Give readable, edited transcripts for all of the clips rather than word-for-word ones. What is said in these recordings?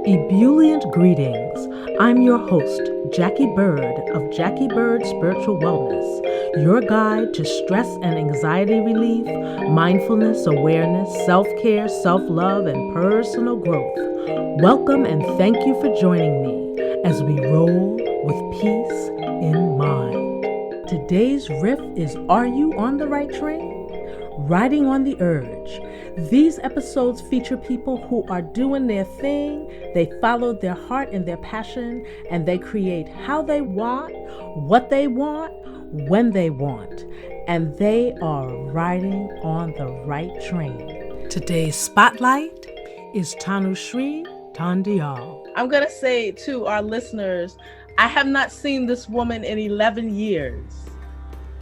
Ebullient greetings. I'm your host, Jacquie Bird of Jacquie Bird Spiritual Wellness, your guide to stress and anxiety relief, mindfulness, awareness, self-care, self-love, and personal growth. Welcome and thank you for joining me as we roll with peace in mind. Today's riff is Are You on the Right Train? Riding on the Urge. These episodes feature people who are doing their thing, they follow their heart and their passion, and they create how they want, what they want, when they want, and they are riding on the right train. Today's spotlight is Tanushree Dhaundiyal. I'm going to say to our listeners, I have not seen this woman in 11 years.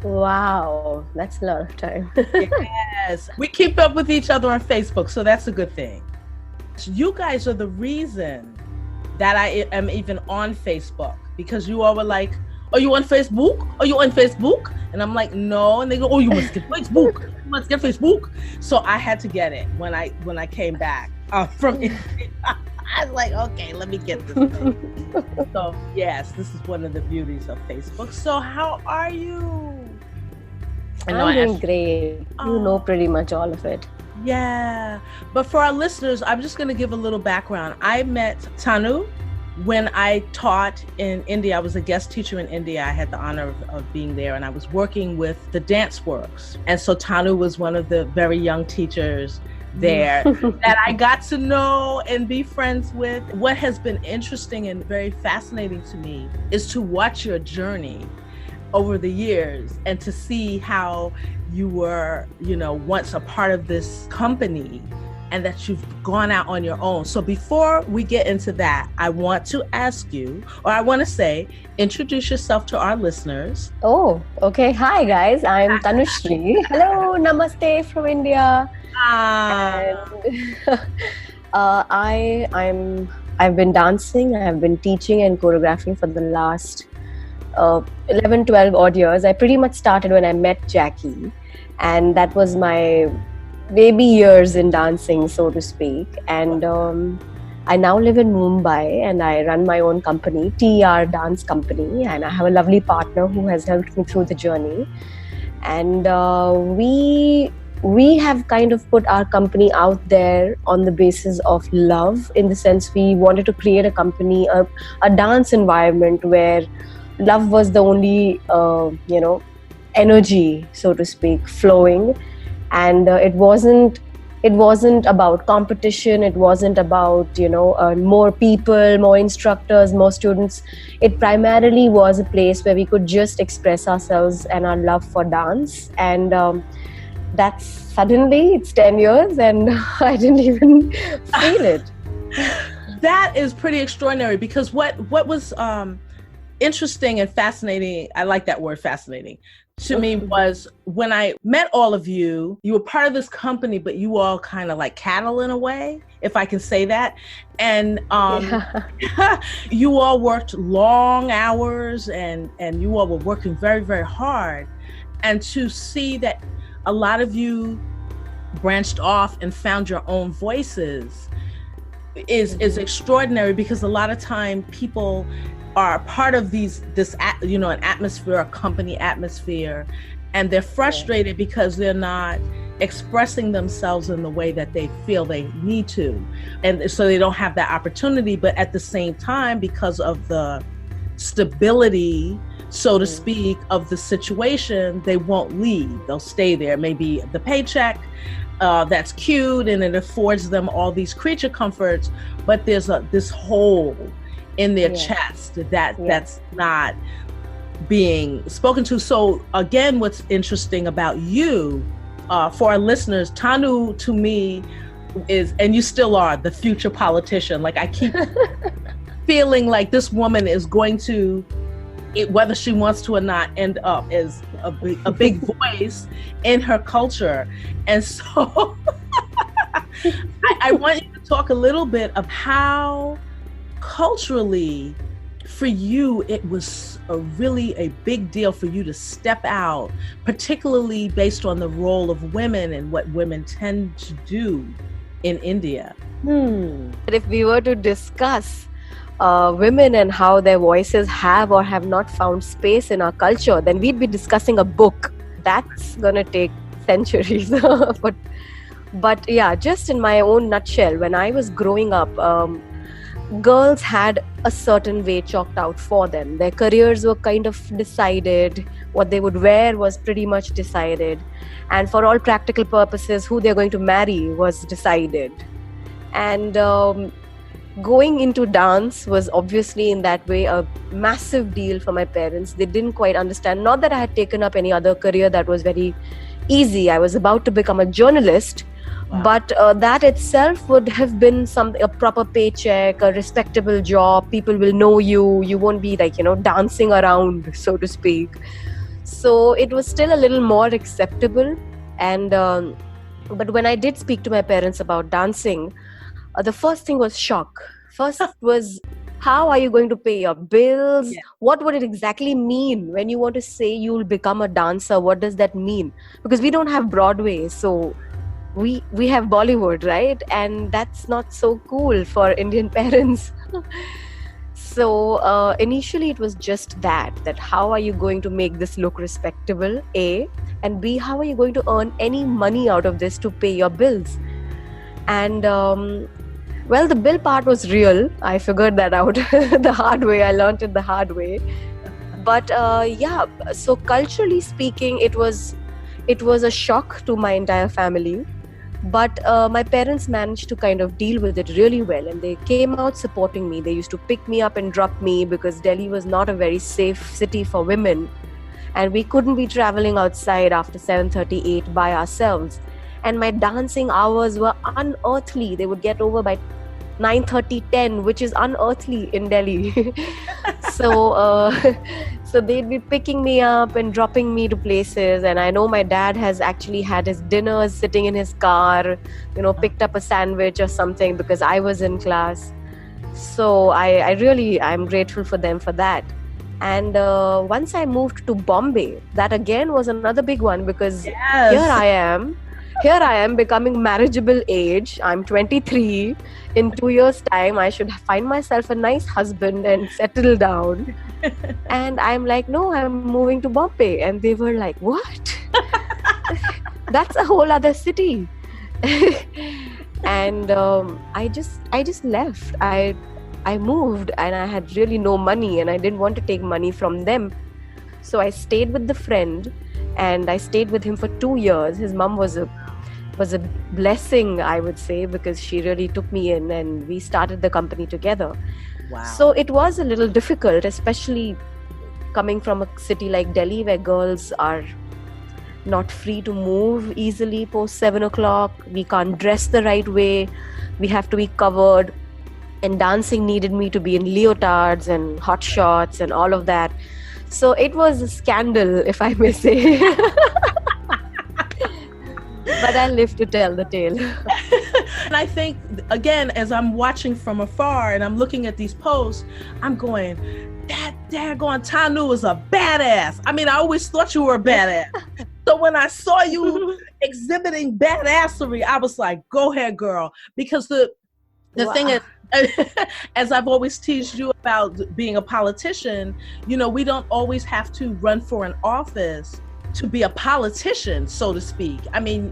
Wow, that's a lot of time. Yes, we keep up with each other on Facebook, so that's a good thing. You guys are the reason that I am even on Facebook, because you all were like, are you on Facebook? Are you on Facebook? And I'm like, no. And they go, oh, you must get Facebook. You must get Facebook. So I had to get it when I came back from India. I was like, okay, let me get this thing. So yes, this is one of the beauties of Facebook. So how are you? I'm doing great. You know pretty much all of it. Yeah. But for our listeners, I'm just going to give a little background. I met Tanu when I taught in India. I was a guest teacher in India. I had the honor of being there, and I was working with the Dance Works. And so Tanu was one of the very young teachers there that I got to know and be friends with. What has been interesting and very fascinating to me is to watch your journey over the years and to see how you were, once a part of this company and that you've gone out on your own. So before we get into that, I want to ask you, or I want to say, introduce yourself to our listeners. Oh, okay. Hi guys, I'm Tanushree. Hello, namaste from India. And I've been dancing, I've been teaching and choreographing for the last 11, 12 odd years. I pretty much started when I met Jacquie, and that was my baby years in dancing, so to speak. And I now live in Mumbai, and I run my own company, TR Dance Company, and I have a lovely partner who has helped me through the journey. And we have kind of put our company out there on the basis of love, in the sense we wanted to create a company, a dance environment where love was the only, energy, so to speak, flowing. And it wasn't about competition. It wasn't about, more people, more instructors, more students. It primarily was a place where we could just express ourselves and our love for dance. And that's suddenly, it's 10 years and I didn't even feel it. That is pretty extraordinary, because what was interesting and fascinating, I like that word, fascinating, to me, was when I met all of you, you were part of this company, but you all kind of like cattle in a way, if I can say that. And you all worked long hours and you all were working very, very hard. And to see that a lot of you branched off and found your own voices is extraordinary, because a lot of time people are part of an atmosphere, a company atmosphere, and they're frustrated because they're not expressing themselves in the way that they feel they need to. And so they don't have that opportunity, but at the same time, because of the stability, so to speak, of the situation, they won't leave. They'll stay there. Maybe the paycheck, that's cute, and it affords them all these creature comforts, but there's this hole in their chest that's not being spoken to. So again, what's interesting about you, for our listeners, Tanu to me is, and you still are, the future politician. Like, I keep feeling like this woman is going to, whether she wants to or not, end up as a big voice in her culture. And so I want you to talk a little bit of how culturally, for you, it was really a big deal for you to step out, particularly based on the role of women and what women tend to do in India. If we were to discuss women and how their voices have or have not found space in our culture, then we'd be discussing a book. That's gonna take centuries. But yeah, just in my own nutshell, when I was growing up, girls had a certain way chalked out for them. Their careers were kind of decided. What they would wear was pretty much decided. And for all practical purposes, who they're going to marry was decided. And going into dance was obviously in that way a massive deal for my parents. They didn't quite understand. Not that I had taken up any other career that was very easy. I was about to become a journalist. Wow. But that itself would have been a proper paycheck, a respectable job. People will know you. You won't be like, dancing around, so to speak. So it was still a little more acceptable. And but when I did speak to my parents about dancing, the first thing was shock. First was, how are you going to pay your bills? Yeah. What would it exactly mean when you want to say you'll become a dancer? What does that mean? Because we don't have Broadway, so we have Bollywood, right? And that's not so cool for Indian parents. So initially it was just that how are you going to make this look respectable, A, and B, how are you going to earn any money out of this to pay your bills? And well, the bill part was real. I figured that out the hard way. I learned it the hard way. But yeah, so culturally speaking, it was a shock to my entire family. But my parents managed to kind of deal with it really well, and they came out supporting me. They used to pick me up and drop me because Delhi was not a very safe city for women, and we couldn't be traveling outside after 7:38 by ourselves. And my dancing hours were unearthly. They would get over by 9:30, 10, which is unearthly in Delhi. So they'd be picking me up and dropping me to places. And I know my dad has actually had his dinners sitting in his car, picked up a sandwich or something because I was in class. So I'm grateful for them for that. And once I moved to Bombay, that again was another big one because here I am becoming marriageable age. I'm 23. In 2 years' time, I should find myself a nice husband and settle down. And I'm like, no, I'm moving to Bombay. And they were like, what? That's a whole other city. And I just left. I moved and I had really no money and I didn't want to take money from them. So I stayed with the friend and I stayed with him for 2 years. His mom was a blessing, I would say, because she really took me in and we started the company together. Wow. So it was a little difficult, especially coming from a city like Delhi where girls are not free to move easily post 7 o'clock. We can't dress the right way. We have to be covered. And dancing needed me to be in leotards and hot shots and all of that. So it was a scandal, if I may say. But I'll live to tell the tale. And I think, again, as I'm watching from afar and I'm looking at these posts, I'm going, that daggone Tanu is a badass. I mean, I always thought you were a badass. So when I saw you exhibiting badassery, I was like, go ahead, girl. Because the thing is, as I've always teased you about being a politician, we don't always have to run for an office to be a politician, so to speak. I mean,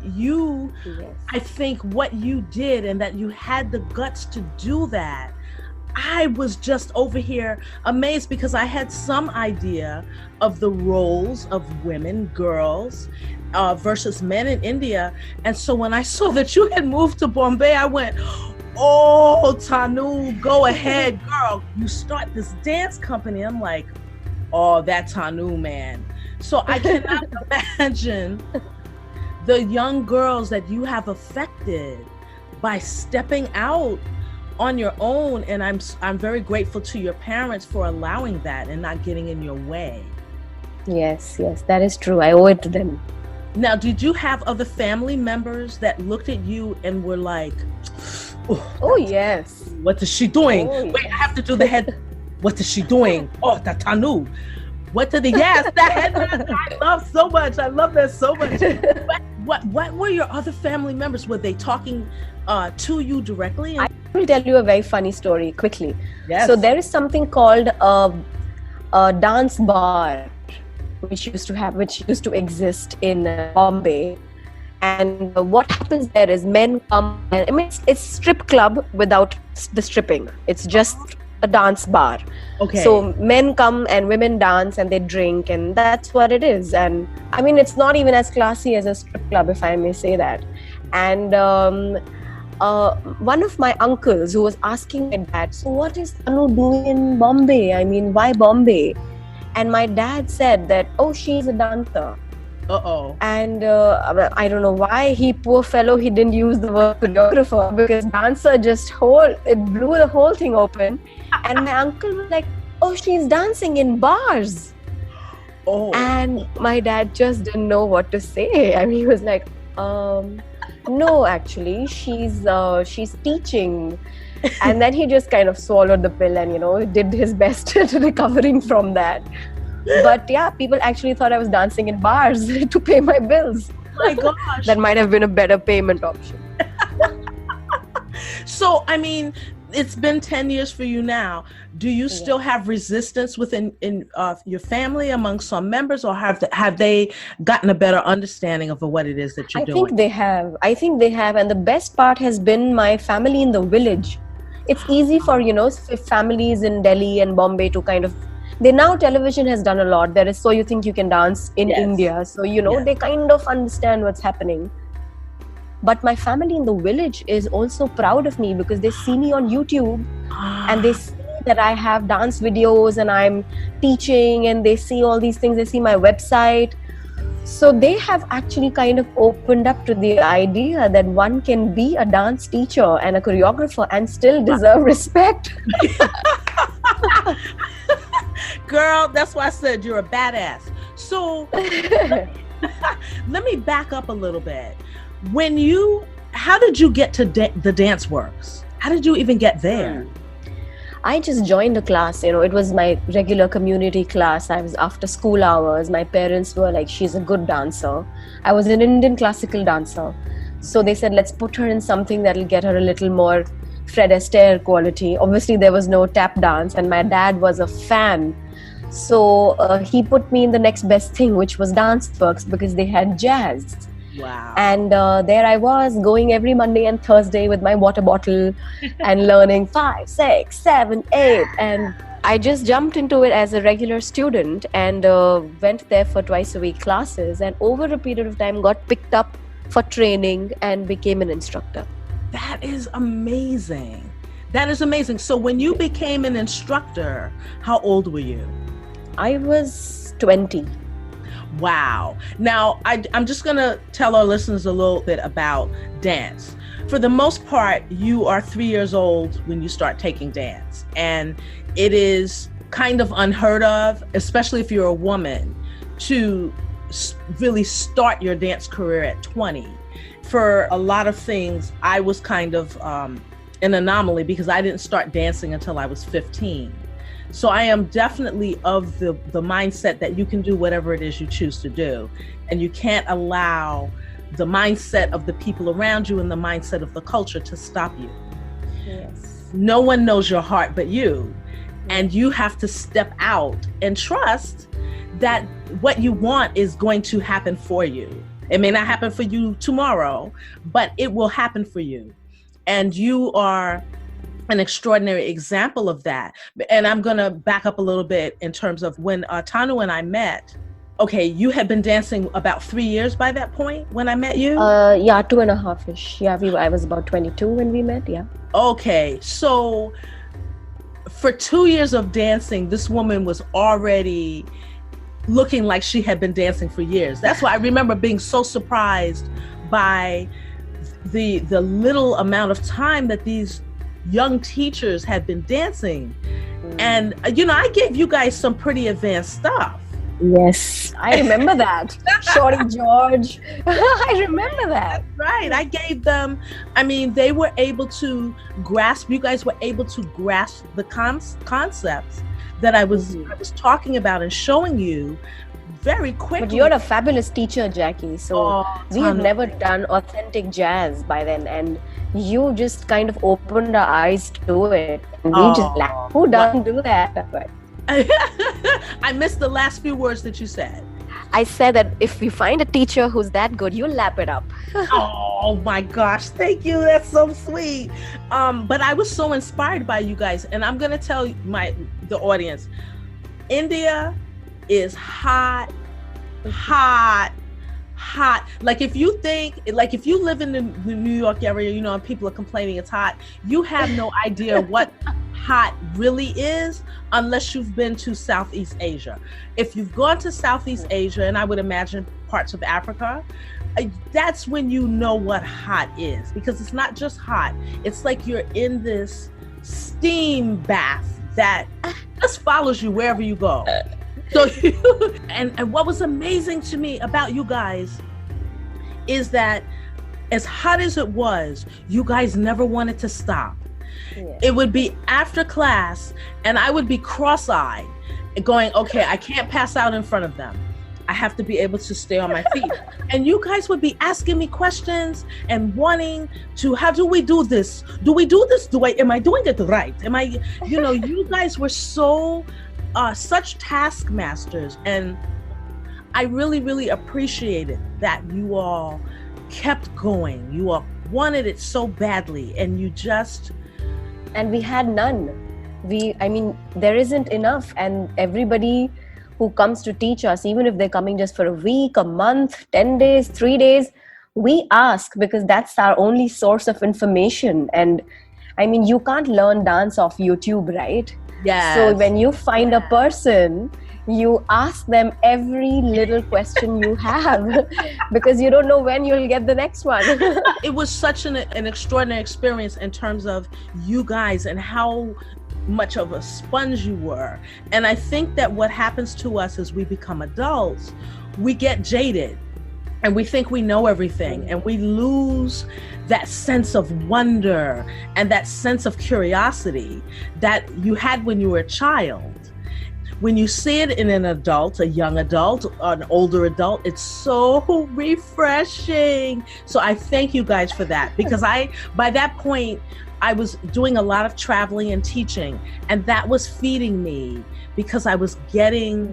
I think what you did and that you had the guts to do that, I was just over here amazed because I had some idea of the roles of women, girls, versus men in India. And so when I saw that you had moved to Bombay, I went, oh, Tanu, go ahead, girl. You start this dance company. I'm like, oh, that Tanu, man. So I cannot imagine the young girls that you have affected by stepping out on your own. And I'm very grateful to your parents for allowing that and not getting in your way. Yes, that is true. I owe it to them. Now, did you have other family members that looked at you and were like, oh yes, what is she doing? Wait, I have to do the head. What is she doing? Oh, that Tanu. What did that head I love so much. I love that so much. What were your other family members? Were they talking to you directly? I will tell you a very funny story quickly. Yes. So there is something called a dance bar, which used to exist in Bombay. And what happens there is men come, and I mean, it's strip club without the stripping. It's just a dance bar. Okay. So men come and women dance and they drink, and that's what it is. And I mean, it's not even as classy as a strip club, if I may say that. And one of my uncles who was asking my dad, so what is Tanu doing in Bombay? I mean, why Bombay? And my dad said that, oh, she's a dancer. Uh-oh. And I don't know why poor fellow, he didn't use the word choreographer, because dancer it blew the whole thing open. And my uncle was like, oh, she's dancing in bars. Oh. And my dad just didn't know what to say. I mean, he was like, no, actually, she's teaching. And then he just kind of swallowed the pill and, did his best to recovering from that. But yeah, people actually thought I was dancing in bars to pay my bills. My gosh. That might have been a better payment option. So, I mean, it's been 10 years for you now. Do you still have resistance within your family, among some members, or have they gotten a better understanding of what it is that you're doing? I think they have. And the best part has been my family in the village. It's easy for, families in Delhi and Bombay to kind of, now television has done a lot. There is So You Think You Can Dance in India. So, they kind of understand what's happening. But my family in the village is also proud of me because they see me on YouTube and they see that I have dance videos and I'm teaching, and they see all these things. They see my website. So they have actually kind of opened up to the idea that one can be a dance teacher and a choreographer and still deserve respect. Girl, that's why I said you're a badass. So let me back up a little bit. How did you get to the Dance Works? How did you even get there? I just joined a class, it was my regular community class. I was after school hours. My parents were like, she's a good dancer. I was an Indian classical dancer. So they said, let's put her in something that'll get her a little more Fred Astaire quality. Obviously, there was no tap dance, and my dad was a fan. So he put me in the next best thing, which was Dance Works, because they had jazz. Wow. And there I was going every Monday and Thursday with my water bottle and learning 5, 6, 7, 8. And I just jumped into it as a regular student and went there for twice a week classes, and over a period of time got picked up for training and became an instructor. That is amazing. That is amazing. So when you became an instructor, how old were you? I was 20. Wow. Now, I'm just going to tell our listeners a little bit about dance. For the most part, you are 3 years old when you start taking dance. And it is kind of unheard of, especially if you're a woman, to really start your dance career at 20. For a lot of things, I was kind of an anomaly because I didn't start dancing until I was 15. So I am definitely of the mindset that you can do whatever it is you choose to do. And you can't allow the mindset of the people around you and the mindset of the culture to stop you. Yes. No one knows your heart but you. And you have to step out and trust that what you want is going to happen for you. It may not happen for you tomorrow, but it will happen for you. And you are an extraordinary example of that. And I'm going to back up a little bit in terms of when Tanu and I met. Okay, you had been dancing about 3 years by that point when I met you? Yeah, 2.5-ish. Yeah, I was about 22 when we met, yeah. Okay, so for 2 years of dancing, this woman was already looking like she had been dancing for years. That's why I remember being so surprised by the little amount of time that these young teachers had been dancing. And I gave you guys some pretty advanced stuff. Yes, I remember that. Shorty George. I remember that. That's right. I gave them, I mean, they were able to grasp, you guys were able to grasp the concepts that I was talking about and showing you very quickly. But you're a fabulous teacher, Jackie. So we have never done authentic jazz by then. And you just kind of opened our eyes to it. And we just laughed. Who doesn't do that? But I missed the last few words that you said. I said that if you find a teacher who's that good, you'll lap it up. Oh my gosh, thank you. That's so sweet. But I was so inspired by you guys, and I'm gonna tell the audience, India is hot. Like if you live in the New York area, you know, and people are complaining it's hot, you have no idea what hot really is unless you've been to Southeast Asia. If you've gone to Southeast Asia, and I would imagine parts of Africa, that's when you know what hot is, because it's not just hot. It's like you're in this steam bath that just follows you wherever you go. So and what was amazing to me about you guys is that as hot as it was, you guys never wanted to stop. Yeah. It would be after class and I would be cross-eyed going, okay, I can't pass out in front of them. I have to be able to stay on my feet. And you guys would be asking me questions and wanting to, how do we do this? Do we do this? Am I doing it right? You guys were so, such taskmasters. And I really, really appreciated that you all kept going. You all wanted it so badly and you just... And we had none. There isn't enough. And everybody who comes to teach us, even if they're coming just for a week, a month, 10 days, 3 days, we ask because that's our only source of information. And you can't learn dance off YouTube, right? Yeah. So when you find a person, you ask them every little question you have because you don't know when you'll get the next one. It was such an extraordinary experience in terms of you guys and how much of a sponge you were. And I think that what happens to us as we become adults, we get jaded and we think we know everything and we lose that sense of wonder and that sense of curiosity that you had when you were a child. When you see it in an adult, a young adult, an older adult, it's so refreshing. So I thank you guys for that, because by that point, I was doing a lot of traveling and teaching, and that was feeding me because I was getting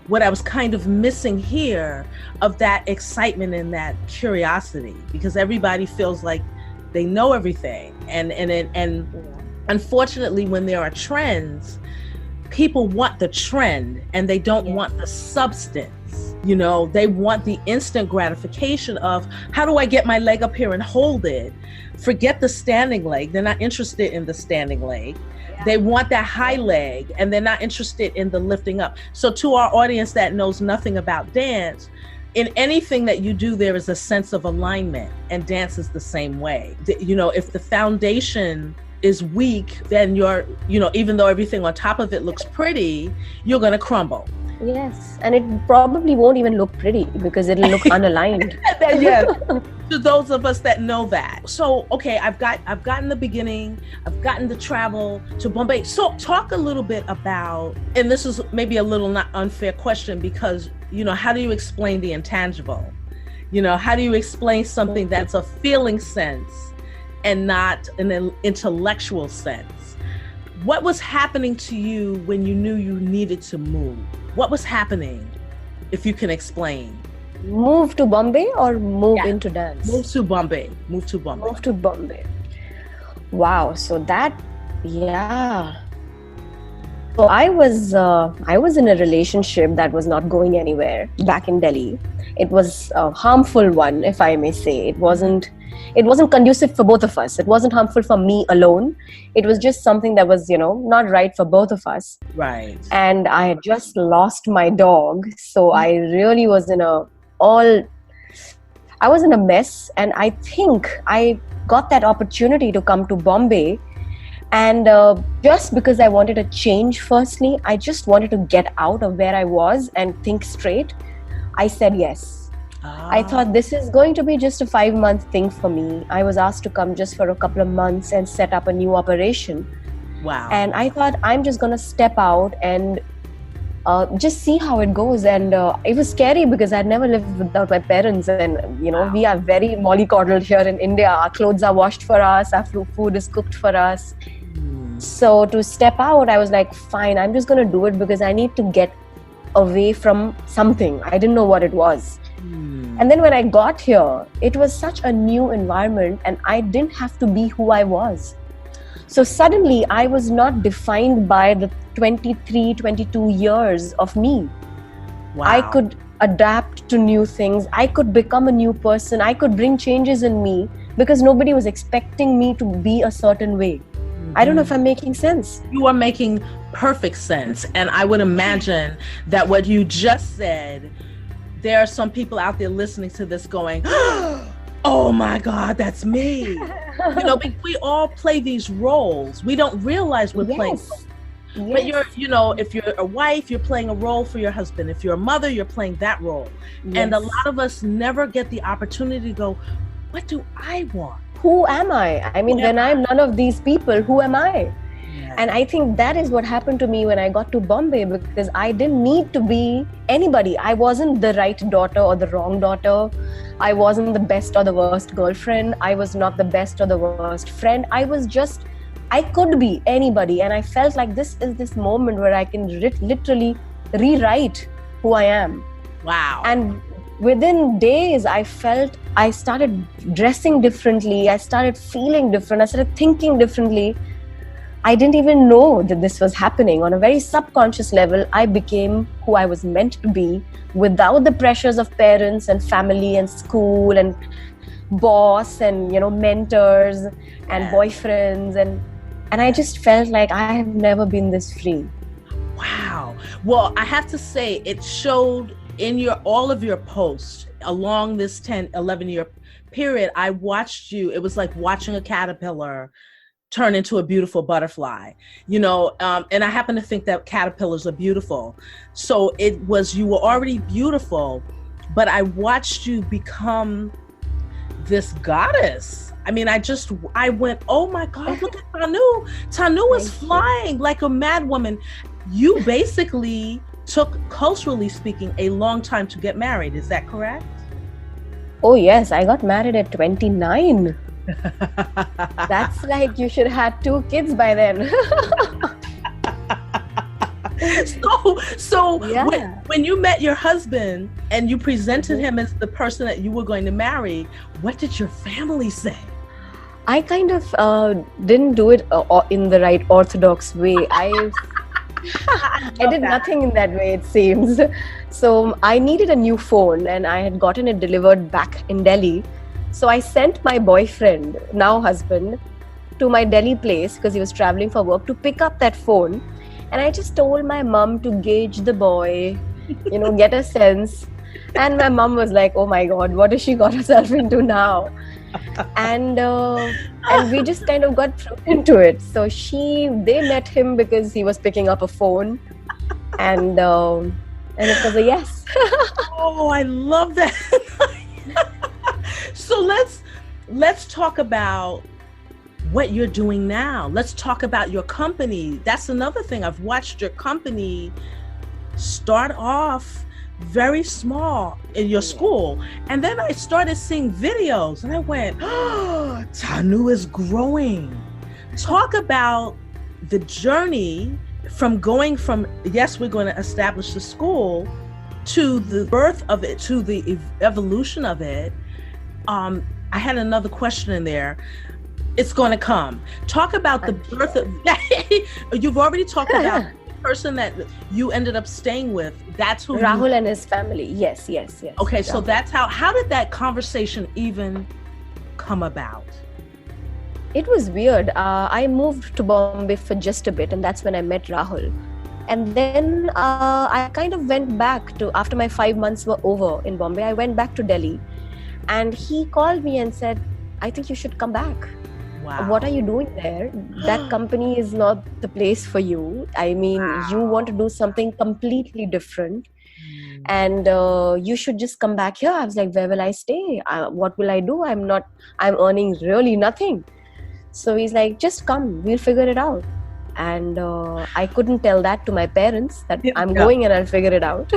what I was kind of missing here of that excitement and that curiosity, because everybody feels like they know everything. And unfortunately, when there are trends, people want the trend and they don't want the substance. You know, they want the instant gratification of, how do I get my leg up here and hold it? Forget the standing leg. They're not interested in the standing leg. Yeah. They want that high leg and they're not interested in the lifting up. So to our audience that knows nothing about dance, in anything that you do, there is a sense of alignment, and dance is the same way. You know, if the foundation is weak, then even though everything on top of it looks pretty, you're going to crumble. Yes, and it probably won't even look pretty because it'll look unaligned. Yes, to those of us that know that. So, okay, I've gotten the beginning, I've gotten the travel to Bombay. So talk a little bit about, and this is maybe a little not unfair question, because, how do you explain the intangible? How do you explain something that's a feeling sense and not an intellectual sense? What was happening to you when you knew you needed to move? What was happening, if you can explain? Move to Bombay or move into dance? Move to Bombay. Wow. So that, yeah. So I was in a relationship that was not going anywhere back in Delhi. It was a harmful one, if I may say. It wasn't conducive for both of us. It wasn't harmful for me alone. It was just something that was, not right for both of us. Right. And I had just lost my dog. So I really was I was in a mess. And I think I got that opportunity to come to Bombay And just because I wanted a change, firstly, I just wanted to get out of where I was and think straight. I said yes. I thought this is going to be just a 5-month thing for me. I was asked to come just for a couple of months and set up a new operation. Wow. And I thought I'm just going to step out and just see how it goes. And it was scary because I'd never lived without my parents. And, we are very mollycoddled here in India. Our clothes are washed for us. Our food is cooked for us. So to step out, I was like, fine, I'm just going to do it because I need to get away from something. I didn't know what it was. And then when I got here, it was such a new environment and I didn't have to be who I was. So suddenly I was not defined by the 23, 22 years of me. Wow. I could adapt to new things. I could become a new person. I could bring changes in me because nobody was expecting me to be a certain way. I don't know if I'm making sense. You are making perfect sense. And I would imagine that what you just said, there are some people out there listening to this going, oh my God, that's me. We all play these roles. We don't realize we're playing roles. But if you're a wife, you're playing a role for your husband. If you're a mother, you're playing that role. Yes. And a lot of us never get the opportunity to go, what do I want? Who am I? I mean, when I'm none of these people, who am I? Yes. And I think that is what happened to me when I got to Bombay, because I didn't need to be anybody. I wasn't the right daughter or the wrong daughter. I wasn't the best or the worst girlfriend. I was not the best or the worst friend. I could be anybody. And I felt like this is this moment where I can literally rewrite who I am. Wow. And within days, I started dressing differently. I started feeling different. I started thinking differently. I didn't even know that this was happening. On a very subconscious level, I became who I was meant to be without the pressures of parents and family and school and boss and, mentors and boyfriends. And I just felt like I have never been this free. Wow. Well, I have to say it showed in all of your posts along this 11-year period. I watched you. It was like watching a caterpillar turn into a beautiful butterfly, and I happen to think that caterpillars are beautiful. So you were already beautiful, but I watched you become this goddess. I mean, I went, oh my God, look at Tanu. Tanu is flying like a mad woman. You basically took, culturally speaking, a long time to get married. Is that correct? Oh yes, I got married at 29. That's like you should have had 2 kids by then. So when you met your husband and you presented him as the person that you were going to marry, what did your family say? I kind of didn't do it in the right orthodox way. I did nothing in that way, it seems. So I needed a new phone and I had gotten it delivered back in Delhi. So I sent my boyfriend, now husband, to my Delhi place because he was traveling for work to pick up that phone. And I just told my mom to gauge the boy, get a sense. And my mom was like, oh my God, what has she got herself into now? And we just kind of got thrown into it. So they met him because he was picking up a phone. And it was a yes. Oh, I love that. So let's talk about what you're doing now. Let's talk about your company. That's another thing. I've watched your company start off very small in your school. And then I started seeing videos and I went, oh, Tanu is growing. Talk about the journey from going from, yes, we're going to establish the school, to the birth of it, to the evolution of it. I had another question in there. It's going to come. Talk about the birth of, you've already talked about the person that you ended up staying with. That's who Rahul and his family. Yes. Okay, Rahul. So that's how did that conversation even come about? It was weird. I moved to Bombay for just a bit and that's when I met Rahul. And then I kind of went back to, after my 5 months were over in Bombay, I went back to Delhi and he called me and said, I think you should come back. Wow. what are you doing there? That company is not the place for you. I mean, you want to do something completely different. And you should just come back here. I was like, where will I stay? What will I do? I'm earning really nothing. So he's like, just come, we'll figure it out. And I couldn't tell that to my parents that I'm going and I'll figure it out.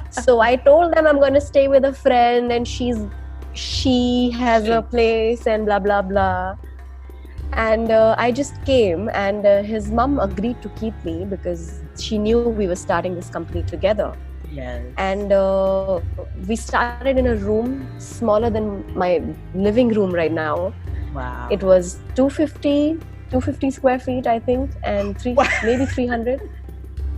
So I told them I'm going to stay with a friend and she has a place and blah blah blah. And I just came, and his mom agreed to keep me because she knew we were starting this company together. Yes. And we started in a room smaller than my living room right now. Wow. It was 250 square feet, I think, and maybe 300.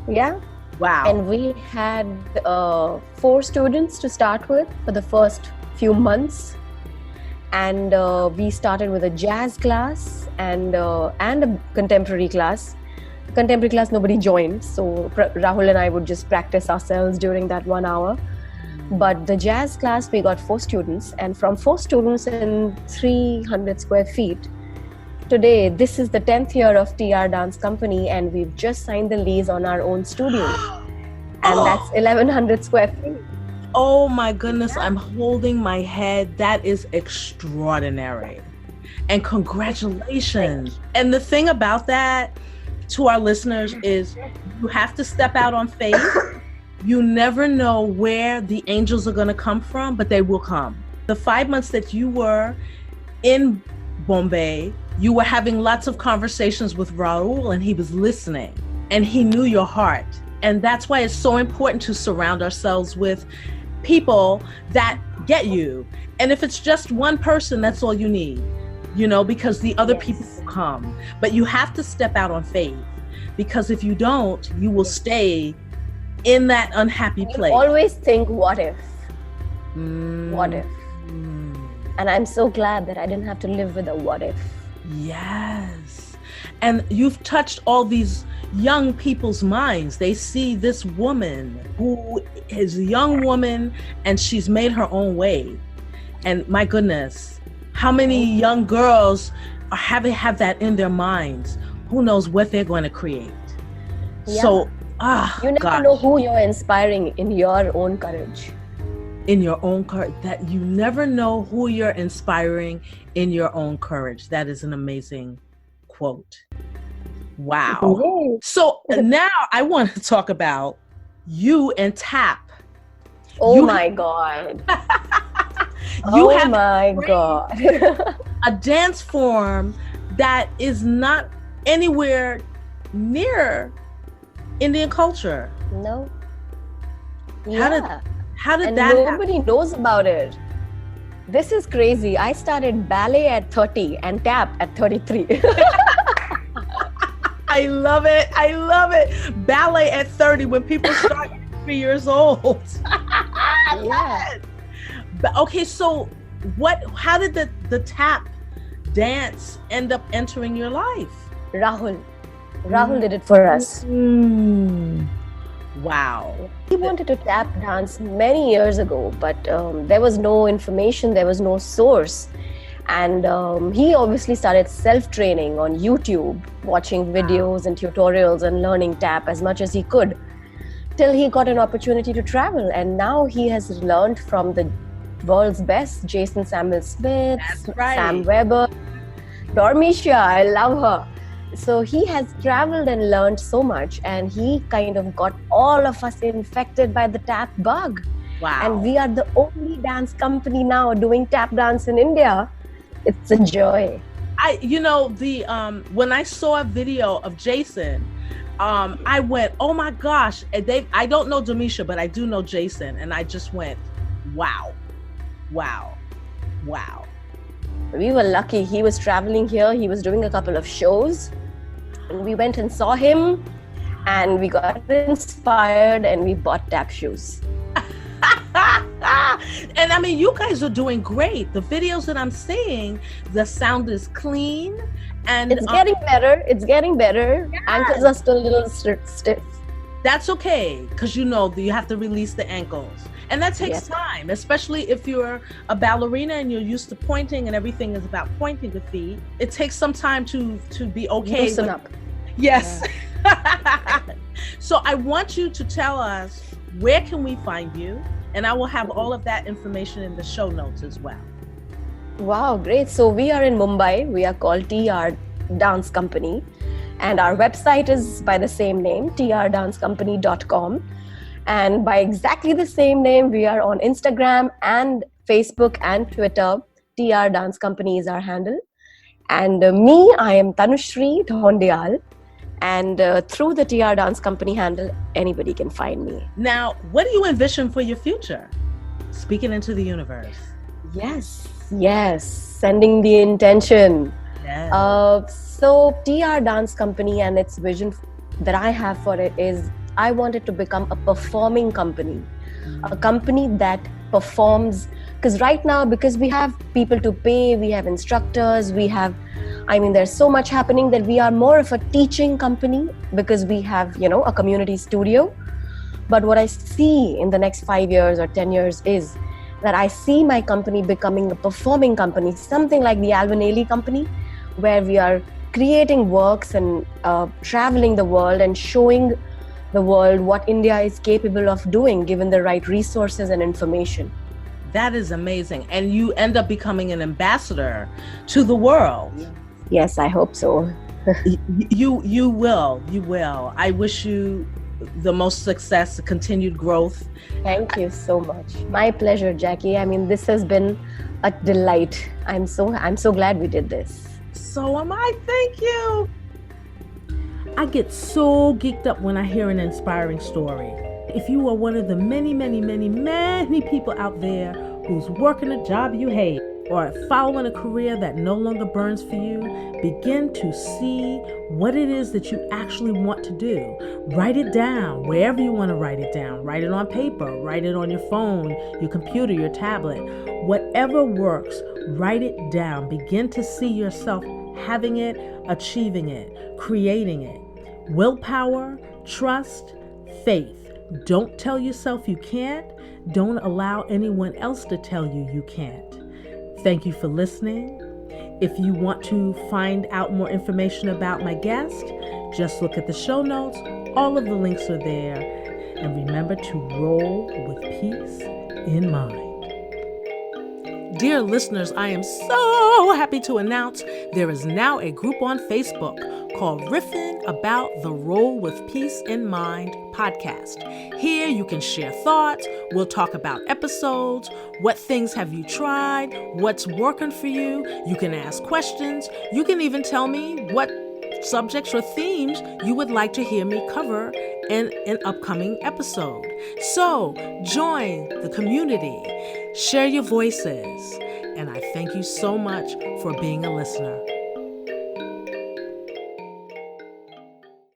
Yeah. Wow. And we had 4 students to start with for the first few months. And we started with a jazz class and a contemporary class. Contemporary class, nobody joined. So Rahul and I would just practice ourselves during that 1 hour. But the jazz class, we got 4 students. And from 4 students in 300 square feet, today, this is the 10th year of TR Dance Company, and we've just signed the lease on our own studio. And that's 1,100 square feet. Oh my goodness, I'm holding my head. That is extraordinary. And congratulations. And the thing about that to our listeners is you have to step out on faith. You never know where the angels are going to come from, but they will come. The 5 months that you were in Bombay, you were having lots of conversations with Rahul, and he was listening, and he knew your heart. And that's why it's so important to surround ourselves with people that get you. And if it's just one person, that's all you need, because the other people will come. But you have to step out on faith, because if you don't, you will stay in that unhappy place. You always think, what if? What if? And I'm so glad that I didn't have to live with a what if. Yes. And you've touched all these young people's minds. They see this woman who is a young woman and she's made her own way. And my goodness, how many young girls have that in their minds? Who knows what they're going to create? Yeah. So, you never know who you're inspiring in your own courage. In your own courage, that you never know who you're inspiring in your own courage. That is an amazing quote. Wow. Yay. So now I want to talk about you and tap. My God. My God. A dance form that is not anywhere near Indian culture. No. How did and that nobody knows about it. This is crazy. I started ballet at 30 and tap at 33. I love it. Ballet at 30 when people start at 3 years old. I love it. But okay, so how did the tap dance end up entering your life? Rahul did it for us. Wow. He wanted to tap dance many years ago, but there was no information, there was no source. And he obviously started self-training on YouTube, watching videos and tutorials and learning tap as much as he could, till he got an opportunity to travel. And now he has learned from the world's best, Jason Samuel-Smith, Sam Weber, Dormisha, I love her. So he has traveled and learned so much, and he kind of got all of us infected by the tap bug. Wow. And we are the only dance company now doing tap dance in India. It's a joy. When I saw a video of Jason, I went, oh my gosh. I don't know Domisha, but I do know Jason. And I just went, wow. We were lucky. He was traveling here. He was doing a couple of shows. And we went and saw him, and we got inspired, and we bought tap shoes. And I mean, you guys are doing great. The videos that I'm seeing, the sound is clean, and it's getting better. Yes. Ankles are still a little stiff. That's okay, because you have to release the ankles. And that takes time, especially if you're a ballerina and you're used to pointing and everything is about pointing the feet. It takes some time to be okay. Loosen up. Yes. Yeah. So I want you to tell us, where can we find you? And I will have all of that information in the show notes as well. Wow, great. So we are in Mumbai. We are called TR Dance Company. And our website is by the same name, trdancecompany.com. And by exactly the same name, we are on Instagram and Facebook and Twitter. TR Dance Company is our handle. And me, I am Tanushree Dhaundiyal. And through the TR Dance Company handle, anybody can find me. Now, what do you envision for your future? Speaking into the universe. Yes. Sending the intention. Yes. So TR Dance Company and its vision that I have for it is I want it to become a performing company, a company that performs. Because right now, because we have people to pay, we have instructors, there's so much happening that we are more of a teaching company because we have, a community studio. But what I see in the next 5 years or 10 years is that I see my company becoming a performing company, something like the Alvin Ailey company, where we are creating works and traveling the world and showing the world what India is capable of doing given the right resources and information. That is amazing. And you end up becoming an ambassador to the world. Yes, I hope so. You will. I wish you the most success, continued growth. Thank you so much. My pleasure, Jackie. This has been a delight. I'm so glad we did this. So am I. Thank you. I get so geeked up when I hear an inspiring story. If you are one of the many, many, many, many people out there who's working a job you hate or following a career that no longer burns for you, begin to see what it is that you actually want to do. Write it down wherever you want to write it down. Write it on paper, write it on your phone, your computer, your tablet. Whatever works, write it down. Begin to see yourself having it, achieving it, creating it. Willpower, trust, faith. Don't tell yourself you can't. Don't allow anyone else to tell you you can't. Thank you for listening. If you want to find out more information about my guest, just look at the show notes. All of the links are there. And remember to roll with peace in mind. Dear listeners, I am so happy to announce there is now a group on Facebook called Riffin' About the Roll with Peace in Mind podcast. Here you can share thoughts. We'll talk about episodes. What things have you tried? What's working for you? You can ask questions. You can even tell me what subjects or themes you would like to hear me cover in an upcoming episode. So join the community, share your voices, and I thank you so much for being a listener.